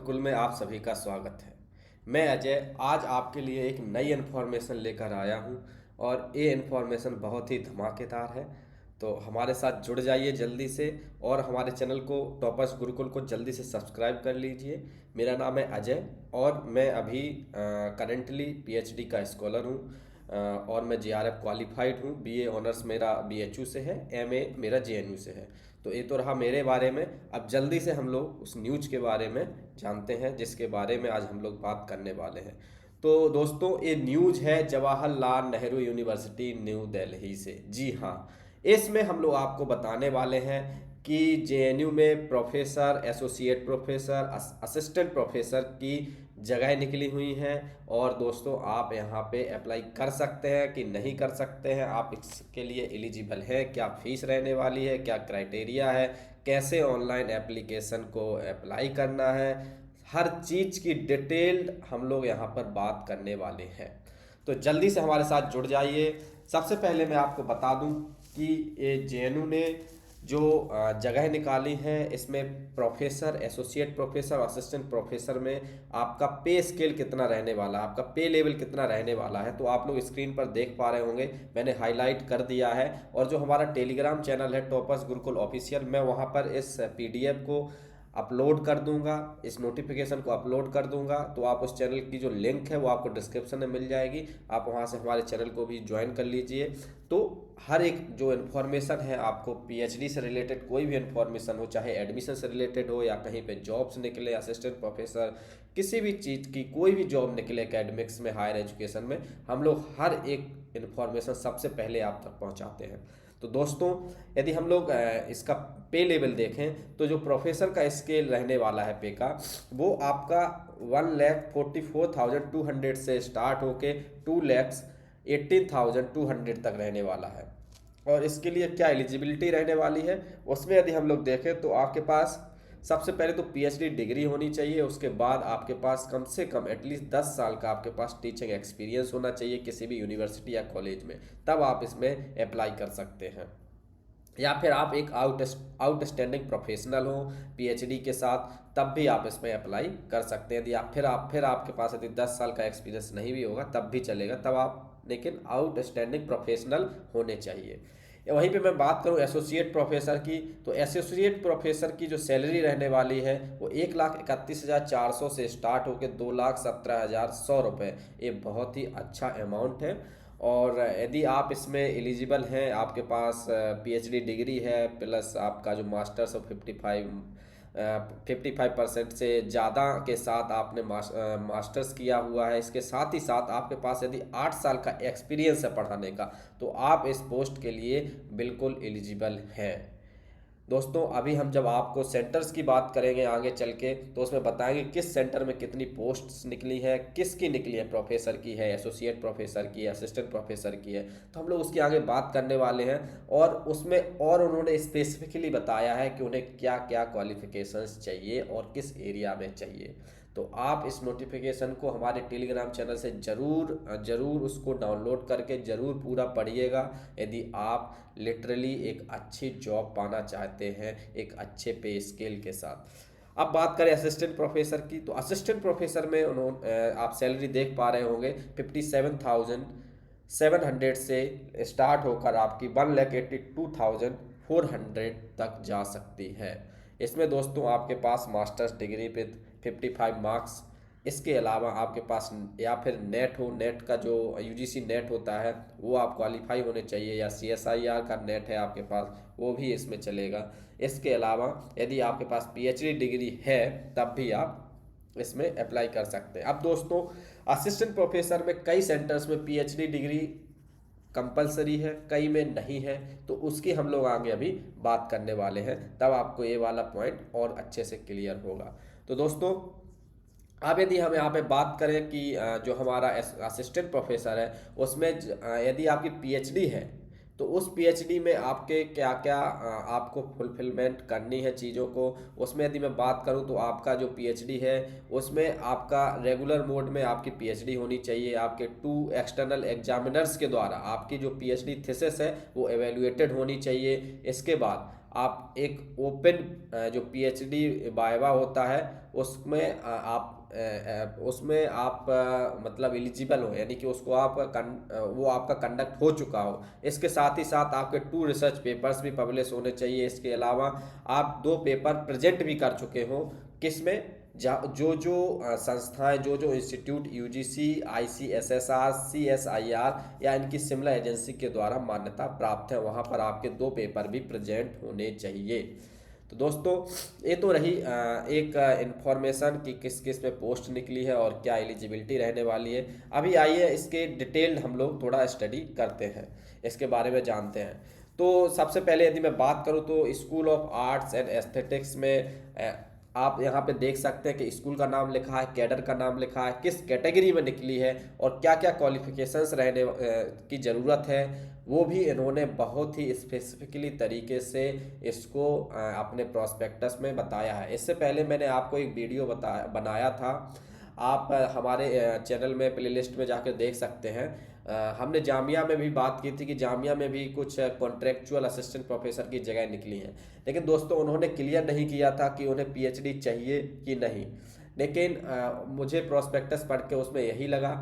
गुरुकुल में आप सभी का स्वागत है। मैं अजय आज आपके लिए एक नई इन्फॉर्मेशन लेकर आया हूं और ये इन्फॉर्मेशन बहुत ही धमाकेदार है। तो हमारे साथ जुड़ जाइए जल्दी से और हमारे चैनल को टॉपर्स गुरुकुल को जल्दी से सब्सक्राइब कर लीजिए। मेरा नाम है अजय और मैं अभी करेंटली पीएचडी का स्कॉलर हूँ। और मैं जेआरएफ क्वालिफाइड हूँ। बीए ऑनर्स मेरा बीएचयू से है, एमए मेरा जेएनयू से है। तो ये तो रहा मेरे बारे में। अब जल्दी से हम लोग उस न्यूज के बारे में जानते हैं जिसके बारे में आज हम लोग बात करने वाले हैं। तो दोस्तों ये न्यूज है जवाहरलाल नेहरू यूनिवर्सिटी न्यू दिल्ली से। जी हाँ, इसमें हम लोग आपको बताने वाले हैं कि जेएनयू में professor, associate professor, assistant professor की जगह निकली हुई हैं। और दोस्तों आप यहाँ पे अप्लाई कर सकते हैं कि नहीं कर सकते हैं, आप इसके लिए एलिजिबल हैं, क्या फीस रहने वाली है, क्या क्राइटेरिया है, कैसे ऑनलाइन एप्लीकेशन को अप्लाई करना है, हर चीज़ की डिटेल्ड हम लोग यहाँ पर बात करने वाले हैं। तो जल्दी से हमारे साथ जुड़ जाइए। सबसे पहले मैं आपको बता दूं कि ये जेएनयू ने जो जगह निकाली है इसमें professor, associate professor, assistant professor में आपका पे स्केल कितना रहने वाला है, आपका पे लेवल कितना रहने वाला है, तो आप लोग स्क्रीन पर देख पा रहे होंगे। मैंने हाईलाइट कर दिया है। और जो हमारा टेलीग्राम चैनल है टॉपर्स गुरुकुल ऑफिशियल, मैं वहाँ पर इस पीडीएफ को अपलोड कर दूंगा, इस नोटिफिकेशन को अपलोड कर दूंगा। तो आप उस चैनल की जो लिंक है वो आपको डिस्क्रिप्शन में मिल जाएगी, आप वहां से हमारे चैनल को भी ज्वाइन कर लीजिए। तो हर एक जो इन्फॉर्मेशन है आपको पीएचडी से रिलेटेड कोई भी इन्फॉर्मेशन हो, चाहे एडमिशन से रिलेटेड हो या कहीं पे जॉब्स निकले, असिस्टेंट प्रोफेसर, किसी भी चीज़ की कोई भी जॉब निकले एकेडमिक्स में, हायर एजुकेशन में, हम लोग हर एक इन्फॉर्मेशन सबसे पहले आप तक पहुंचाते हैं। तो दोस्तों यदि हम लोग इसका पे लेवल देखें तो जो प्रोफेसर का स्केल रहने वाला है पे का, वो आपका 1,44,200 से स्टार्ट होके 2,18,200 तक रहने वाला है। और इसके लिए क्या एलिजिबिलिटी रहने वाली है उसमें यदि हम लोग देखें तो आपके पास सबसे पहले तो पीएचडी डिग्री होनी चाहिए। उसके बाद आपके पास कम से कम एटलीस्ट 10 साल का आपके पास टीचिंग एक्सपीरियंस होना चाहिए किसी भी यूनिवर्सिटी या कॉलेज में, तब आप इसमें अप्लाई कर सकते हैं। या फिर आप एक आउटस्टैंडिंग प्रोफेशनल हो पीएचडी के साथ, तब भी आप इसमें अप्लाई कर सकते हैं। यदि आप फिर आपके पास यदि 10 साल का एक्सपीरियंस नहीं भी होगा तब भी चलेगा, तब आप लेकिन आउटस्टैंडिंग प्रोफेशनल होने चाहिए। वहीं पे मैं बात करूं एसोसिएट प्रोफेसर की, तो एसोसिएट प्रोफेसर की जो सैलरी रहने वाली है वो 1,31,400 से स्टार्ट होकर 2,17,100 रुपये। ये बहुत ही अच्छा अमाउंट है। और यदि आप इसमें एलिजिबल हैं, आपके पास पीएचडी डिग्री है प्लस आपका जो मास्टर्स ऑफ 55% से ज़्यादा के साथ आपने मास्टर्स किया हुआ है, इसके साथ ही साथ आपके पास यदि 8 साल का एक्सपीरियंस है पढ़ाने का, तो आप इस पोस्ट के लिए बिल्कुल एलिजिबल हैं। दोस्तों अभी हम जब आपको सेंटर्स की बात करेंगे आगे चल के, तो उसमें बताएंगे किस सेंटर में कितनी पोस्ट्स निकली है, किसकी निकली है, प्रोफेसर की है, एसोसिएट प्रोफेसर की है, असिस्टेंट प्रोफेसर की है। तो हम लोग उसकी आगे बात करने वाले हैं। और उसमें और उन्होंने स्पेसिफिकली बताया है कि उन्हें क्या क्या क्वालिफिकेशंस चाहिए और किस एरिया में चाहिए। तो आप इस नोटिफिकेशन को हमारे टेलीग्राम चैनल से ज़रूर उसको डाउनलोड करके ज़रूर पूरा पढ़िएगा, यदि आप लिटरली एक अच्छी जॉब पाना चाहते हैं एक अच्छे पे स्केल के साथ। अब बात करें असिस्टेंट प्रोफेसर की, तो असिस्टेंट प्रोफेसर में उन्होंने आप सैलरी देख पा रहे होंगे 57,700 से स्टार्ट होकर आपकी 1,82,400 तक जा सकती है। इसमें दोस्तों आपके पास मास्टर्स डिग्री पे 55 मार्क्स, इसके अलावा आपके पास या फिर नेट हो, नेट का जो यूजीसी नेट होता है वो आप क्वालिफाई होने चाहिए, या सीएसआईआर का नेट है आपके पास वो भी इसमें चलेगा। इसके अलावा यदि आपके पास पीएचडी डिग्री है तब भी आप इसमें अप्लाई कर सकते हैं। अब दोस्तों असिस्टेंट प्रोफेसर में कई सेंटर्स में पीएचडी डिग्री कंपलसरी है, कई में नहीं है, तो उसकी हम लोग आगे अभी बात करने वाले हैं, तब आपको ये वाला पॉइंट और अच्छे से क्लियर होगा। तो दोस्तों अब यदि हम यहाँ पे बात करें कि जो हमारा असिस्टेंट प्रोफेसर है उसमें यदि आपकी पीएचडी है तो उस पीएचडी में आपके क्या क्या आपको फुलफिलमेंट करनी है चीज़ों को। उसमें यदि मैं बात करूं तो आपका जो पीएचडी है उसमें आपका रेगुलर मोड में आपकी पीएचडी होनी चाहिए, आपके 2 एक्सटर्नल एग्जामिनर्स के द्वारा आपकी जो पीएचडी थीसिस है वो एवेल्युएटेड होनी चाहिए। इसके बाद आप एक ओपन जो पीएचडी वाइवा होता है उसमें उसमें आप मतलब एलिजिबल हो, यानी कि उसको आप वो आपका कंडक्ट हो चुका हो। इसके साथ ही साथ आपके 2 रिसर्च पेपर्स भी पब्लिश होने चाहिए। इसके अलावा आप 2 पेपर प्रेजेंट भी कर चुके हो, किसमें, जो जो संस्थाएं, जो जो इंस्टीट्यूट यूजीसी, आईसीएसएसआर, सीएसआईआर या इनकी सिमिलर एजेंसी के द्वारा मान्यता प्राप्त है, वहां पर आपके 2 पेपर भी प्रेजेंट होने चाहिए। तो दोस्तों, ये तो रही एक इंफॉर्मेशन कि किस किस पे पोस्ट निकली है और क्या एलिजिबिलिटी रहने वाली है। अभी आइए इसके डिटेल्ड हम लोग थोड़ा स्टडी करते हैं, इसके बारे में जानते हैं। तो सबसे पहले यदि मैं बात करूं तो school of arts and aesthetics में आप यहाँ पे देख सकते हैं कि स्कूल का नाम लिखा है, कैडर का नाम लिखा है, किस कैटेगरी में निकली है और क्या क्या क्वालिफिकेशंस रहने की ज़रूरत है, वो भी इन्होंने बहुत ही स्पेसिफिकली तरीके से इसको अपने प्रोस्पेक्टस में बताया है। इससे पहले मैंने आपको एक वीडियो बनाया था, आप हमारे चैनल में प्लेलिस्ट में जाकर देख सकते हैं। हमने जामिया में भी बात की थी कि जामिया में भी कुछ कॉन्ट्रेक्चुअल असिस्टेंट प्रोफेसर की जगह निकली हैं, लेकिन दोस्तों उन्होंने क्लियर नहीं किया था कि उन्हें पीएचडी चाहिए कि नहीं। लेकिन मुझे प्रोस्पेक्टस पढ़ के उसमें यही लगा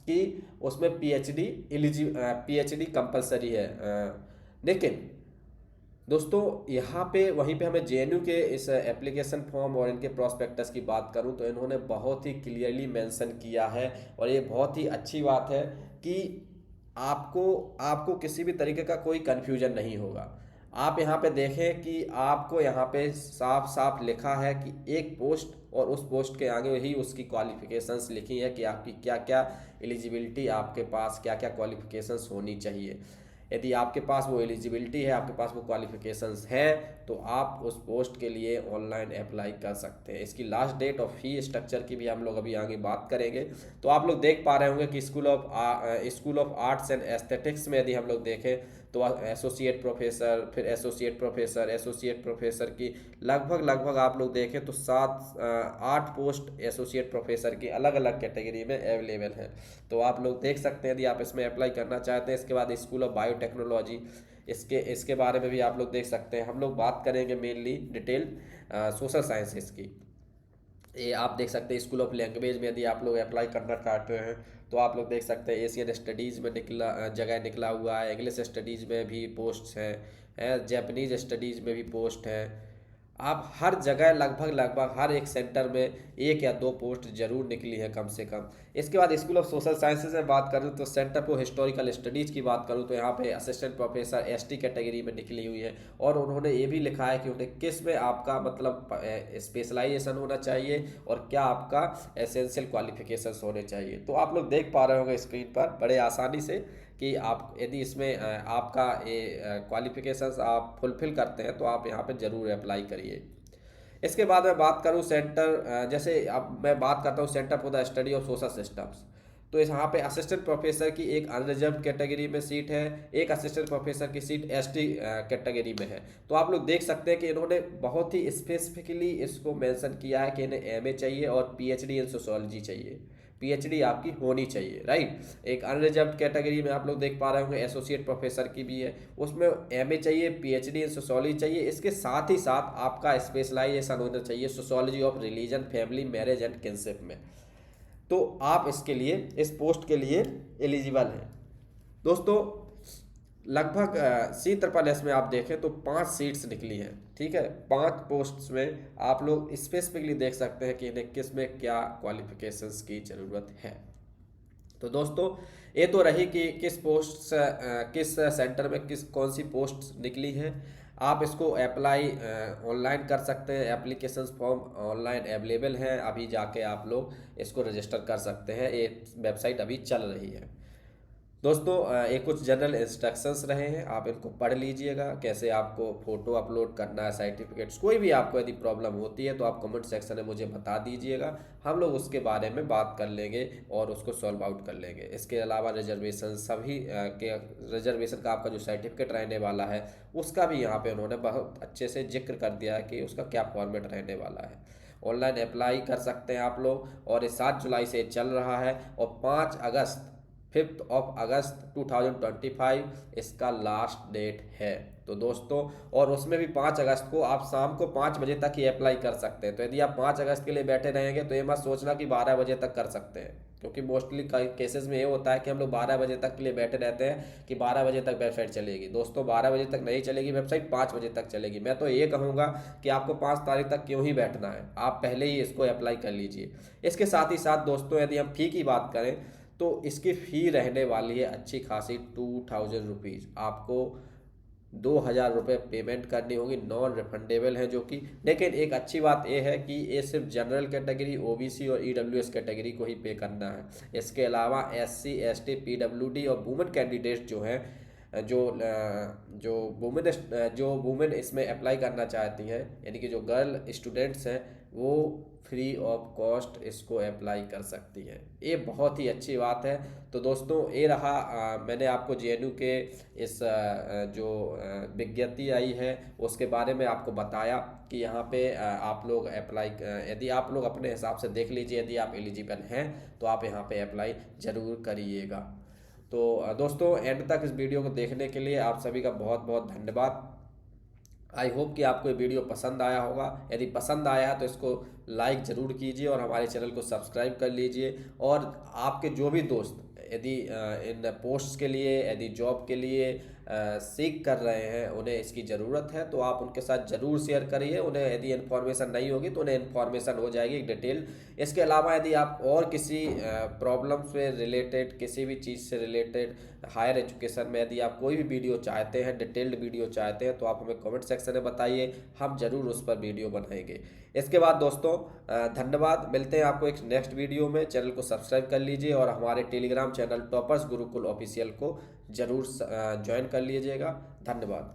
कि उसमें पीएचडी कंपलसरी है। लेकिन दोस्तों यहाँ पे वहीं पे हमें जेएनयू के इस एप्लीकेशन फॉर्म और इनके प्रोस्पेक्टस की बात करूँ तो इन्होंने बहुत ही क्लियरली मेंशन किया है, और ये बहुत ही अच्छी बात है कि आपको आपको किसी भी तरीके का कोई कन्फ्यूजन नहीं होगा। आप यहाँ पे देखें कि आपको यहाँ पे साफ साफ लिखा है कि एक पोस्ट, और उस पोस्ट के आगे ही उसकी क्वालिफिकेशंस लिखी है कि आपकी क्या क्या एलिजिबिलिटी, आपके पास क्या क्या क्वालिफिकेशंस होनी चाहिए। यदि आपके पास वो एलिजिबिलिटी है, आपके पास वो क्वालिफिकेशंस है, तो आप उस पोस्ट के लिए ऑनलाइन अप्लाई कर सकते हैं। इसकी लास्ट डेट और फी स्ट्रक्चर की भी हम लोग अभी आगे बात करेंगे। तो आप लोग देख पा रहे होंगे कि school of arts and aesthetics में यदि हम लोग देखें तो एसोसिएट प्रोफेसर, फिर एसोसिएट प्रोफेसर की लगभग आप लोग देखें तो 8 पोस्ट एसोसिएट प्रोफेसर की अलग अलग कैटेगरी में अवेलेबल है। तो आप लोग देख सकते हैं यदि आप इसमें अप्लाई करना चाहते हैं। इसके बाद स्कूल ऑफ बायोटेक्नोलॉजी, इसके बारे में भी आप लोग देख सकते हैं। हम लोग बात करेंगे मेनली डिटेल सोशल साइंसेस की। ये आप देख सकते हैं स्कूल ऑफ लैंग्वेज में यदि आप लोग अप्लाई करना चाहते हैं तो आप लोग देख सकते हैं एशियन स्टडीज़ में जगह निकला हुआ है, इंग्लिश स्टडीज़ में भी पोस्ट हैं, जैपनीज स्टडीज़ में भी पोस्ट है। आप हर जगह लगभग हर एक सेंटर में 1 या 2 पोस्ट जरूर निकली है कम से कम। इसके बाद स्कूल ऑफ सोशल साइंसेज में बात करूँ तो सेंटर फॉर हिस्टोरिकल स्टडीज़ की बात करूँ तो यहाँ पे असिस्टेंट प्रोफेसर एसटी कैटेगरी में निकली हुई है, और उन्होंने ये भी लिखा है कि उन्हें किस में आपका मतलब स्पेशलाइजेशन होना चाहिए और क्या आपका एसेंशियल क्वालिफिकेशंस होने चाहिए। तो आप लोग देख पा रहे होंगे स्क्रीन पर बड़े आसानी से कि आप यदि इसमें आपका ये क्वालिफिकेशंस आप फुलफिल करते हैं तो आप यहाँ पे ज़रूर अप्लाई करिए। इसके बाद मैं बात करूँ जैसे अब मैं बात करता हूँ centre for the study of social systems. तो इस यहाँ पे असिस्टेंट प्रोफेसर की एक अनरिजर्व कैटेगरी में सीट है, एक असिस्टेंट प्रोफेसर की सीट एसटी कैटेगरी में है। तो आप लोग देख सकते हैं कि इन्होंने बहुत ही स्पेसिफिकली इसको मेंशन किया है कि इन्हें एमए चाहिए और पीएचडी इन सोशियोलॉजी चाहिए, पीएचडी आपकी होनी चाहिए, राइट। एक अनरिजर्व कैटेगरी में आप लोग देख पा रहे होंगे एसोसिएट प्रोफेसर की भी है, उसमें एमए चाहिए, पीएचडी इन सोशियोलॉजी चाहिए। इसके साथ ही साथ आपका स्पेशलाइजेशन होना चाहिए sociology of religion, family, marriage and kinship में। तो आप इसके लिए, इस पोस्ट के लिए एलिजिबल हैं। दोस्तों लगभग C SSS में आप देखें तो 5 सीट्स निकली हैं, ठीक है। 5 पोस्ट्स में आप लोग स्पेसिफिकली देख सकते हैं कि इन्हें किस में क्या क्वालिफिकेशंस की ज़रूरत है। तो दोस्तों ये तो रही कि किस सेंटर में कौन सी पोस्ट निकली है। आप इसको अप्लाई ऑनलाइन कर सकते हैं, एप्लीकेशन फॉर्म ऑनलाइन अवेलेबल है, अभी जाके आप लोग इसको रजिस्टर कर सकते हैं, ये वेबसाइट अभी चल रही है। दोस्तों ये कुछ जनरल इंस्ट्रक्शंस रहे हैं, आप इनको पढ़ लीजिएगा, कैसे आपको फ़ोटो अपलोड करना है, सर्टिफिकेट्स, कोई भी आपको यदि प्रॉब्लम होती है तो आप कमेंट सेक्शन में मुझे बता दीजिएगा, हम लोग उसके बारे में बात कर लेंगे और उसको सॉल्व आउट कर लेंगे। इसके अलावा रिजर्वेशन रिजर्वेशन का आपका जो सर्टिफिकेट रहने वाला है उसका भी यहाँ पर उन्होंने बहुत अच्छे से जिक्र कर दिया है कि उसका क्या फॉर्मेट रहने वाला है। ऑनलाइन अप्लाई कर सकते हैं आप लोग, और ये 7 जुलाई से चल रहा है और 5 अगस्त 2025 इसका लास्ट डेट है। तो दोस्तों, और उसमें भी 5 अगस्त को आप शाम को 5 बजे तक ही अप्लाई कर सकते हैं। तो यदि आप 5 अगस्त के लिए बैठे रहेंगे तो ये मत सोचना कि 12 बजे तक कर सकते हैं, क्योंकि मोस्टली केसेस में ये होता है कि हम लोग 12 बजे तक के लिए बैठे रहते हैं कि 12 बजे तक वेबसाइट चलेगी। दोस्तों 12 बजे तक नहीं चलेगी वेबसाइट, 5 बजे तक चलेगी। मैं तो ये कहूँगा कि आपको 5 तारीख तक क्यों ही बैठना है, आप पहले ही इसको अप्लाई कर लीजिए। इसके साथ ही साथ दोस्तों, यदि हम फ़ी की बात करें तो इसकी फ़ी रहने वाली है अच्छी खासी 2000 रुपीज़। आपको 2000 रुपये पेमेंट करनी होगी, नॉन रिफंडेबल है जो कि। लेकिन एक अच्छी बात यह है कि ये सिर्फ जनरल कैटेगरी, ओबीसी और ईडब्ल्यूएस कैटेगरी को ही पे करना है। इसके अलावा एससी, एसटी, पीडब्ल्यूडी और वुमेन कैंडिडेट जो हैं, जो जो वुमेन इसमें अप्लाई करना चाहती हैं, यानी कि जो गर्ल स्टूडेंट्स हैं, वो फ्री ऑफ कॉस्ट इसको अप्लाई कर सकती हैं। ये बहुत ही अच्छी बात है। तो दोस्तों ये रहा, मैंने आपको जेएनयू के इस जो विज्ञप्ति आई है उसके बारे में आपको बताया कि यहाँ पे आप लोग अप्लाई, यदि आप लोग अपने हिसाब से देख लीजिए, यदि आप एलिजिबल हैं तो आप यहाँ पे अप्लाई ज़रूर करिएगा। तो दोस्तों एंड तक इस वीडियो को देखने के लिए आप सभी का बहुत बहुत धन्यवाद। आई होप कि आपको ये वीडियो पसंद आया होगा। यदि पसंद आया है तो इसको लाइक ज़रूर कीजिए और हमारे चैनल को सब्सक्राइब कर लीजिए। और आपके जो भी दोस्त यदि इन पोस्ट्स के लिए, यदि जॉब के लिए सीख कर रहे हैं, उन्हें इसकी ज़रूरत है, तो आप उनके साथ ज़रूर शेयर करिए। उन्हें यदि इन्फॉर्मेशन नहीं होगी तो उन्हें इन्फॉर्मेशन हो जाएगी डिटेल। इसके अलावा यदि आप और किसी प्रॉब्लम से रिलेटेड, किसी भी चीज़ से रिलेटेड हायर एजुकेशन में यदि आप कोई भी वीडियो चाहते हैं, डिटेल्ड वीडियो चाहते हैं, तो आप हमें कमेंट सेक्शन में बताइए, हम ज़रूर उस पर वीडियो बनाएंगे। इसके बाद दोस्तों धन्यवाद, मिलते हैं आपको एक नेक्स्ट वीडियो में। चैनल को सब्सक्राइब कर लीजिए और हमारे Telegram channel toppers Gurukul official को ज़रूर ज्वाइन कर लीजिएगा। धन्यवाद।